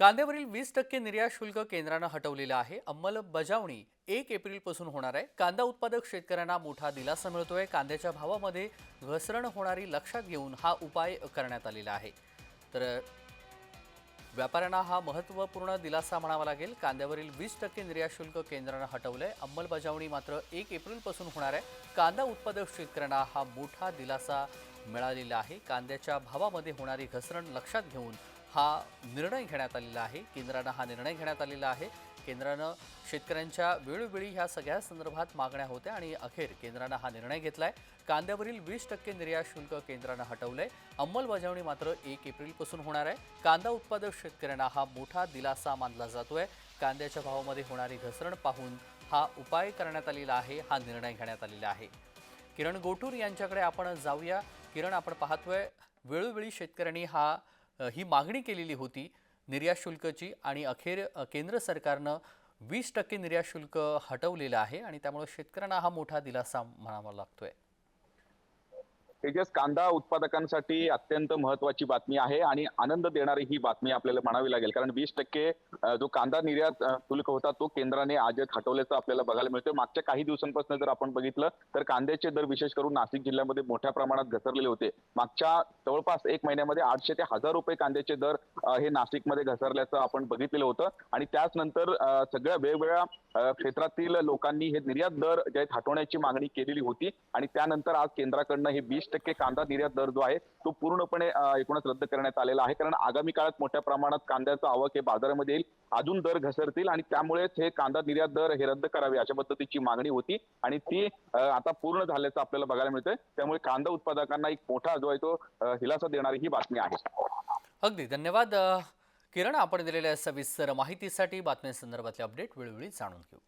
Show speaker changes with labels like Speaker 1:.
Speaker 1: कांद्यावरील 20% निर्यात शुल्क केंद्रानं हटवलेलं आहे। अंमलबजावणी 1 एप्रिलपासून होणार आहे। कांदा उत्पादक शेतकऱ्यांना मोठा दिलासा मिळतोय। कांद्याच्या भावामध्ये घसरण होणारी लक्षात घेऊन हा उपाय करण्यात आलेला आहे। तर व्यापाऱ्यांना हा महत्त्वपूर्ण दिलासा म्हणावा लागेल। कांद्यावरील 20% निर्यात शुल्क केंद्रानं हटवलंय। अंमलबजावणी मात्र 1 एप्रिलपासून होणार आहे। कांदा उत्पादक शेतकऱ्यांना हा मोठा दिलासा मिळालेला आहे। कांद्याच्या भावामध्ये होणारी घसरण लक्षात घेऊन हा निर्णय घेण्यात आलेला आहे। केंद्रानं हा निर्णय घेण्यात आलेला आहे। केंद्रानं शेतकऱ्यांच्या वेळोवेळी ह्या सगळ्या संदर्भात मागण्या होत्या आणि अखेर केंद्रानं हा निर्णय घेतलाय। कांद्यावरील 20% निर्यात शुल्क केंद्रानं हटवलंय। अंमलबजावणी मात्र 1 एप्रिलपासून होणार आहे। कांदा उत्पादक शेतकऱ्यांना हा मोठा दिलासा मानला जातोय। कांद्याच्या भावामध्ये होणारी घसरण पाहून हा उपाय करण्यात आलेला आहे, हा निर्णय घेण्यात आलेला आहे। किरण गोटूर यांच्याकडे आपण जाऊया। किरण, आपण पाहतोय वेळोवेळी शेतकऱ्यांनी ही मागणी केलेली होती निर्यात शुल्काची आणि अखेर केंद्र सरकारनं 20% निर्यात शुल्क हटवलेलं आहे आणि त्यामुळे शेतकऱ्यांना हा मोठा दिलासा म्हणावा लागतोय।
Speaker 2: तेजस, कांदा उत्पादकांसाठी अत्यंत महत्त्वाची बातमी आहे आणि आनंद देणारी ही बातमी आपल्याला म्हणावी लागेल. कारण 20% जो कांदा निर्यात शुल्क होता तो केंद्राने आज हटवल्याचं आपल्याला बघायला मिळतं. मागच्या काही दिवसांपासून जर आपण बघितलं तर कांद्याचे दर विशेष करून नाशिक जिल्ह्यामध्ये मोठ्या प्रमाणात घसरलेले होते. मागच्या जवळपास 1 महिन्यामध्ये 800 ते 1000 रुपये कांद्याचे दर हे नाशिकमध्ये घसरल्याचं आपण बघितलेलं होतं आणि त्याच नंतर सगळ्या वेगवेगळ्या क्षेत्रातील लोकांनी हे निर्यात दर जे हटवण्याची मागणी केलेली होती आणि त्यानंतर आज केंद्राकडनं हे 20% कांदा निर्यात दर जो आहे तो पूर्णपणे एकूणच रद्द करण्यात आलेला आहे। कारण आगामी काळात मोठ्या प्रमाणात कांद्याचं आवक हे बाजारामध्ये येईल, अजून दर घसरतील आणि त्यामुळेच हे कांदा निर्यात दर हे रद्द करावे अशा पद्धतीची मागणी होती आणि ती आता पूर्ण झाल्याचं आपल्याला बघायला मिळतंय। त्यामुळे कांदा उत्पादकांना एक मोठा जो आहे तो दिलासा देणारी ही बातमी आहे।
Speaker 1: अगदी धन्यवाद किरण, आपण दिलेल्या सविस्तर माहितीसाठी। बातम्यांसंदर्भातले अपडेट वेळोवेळी जाणून घेऊ।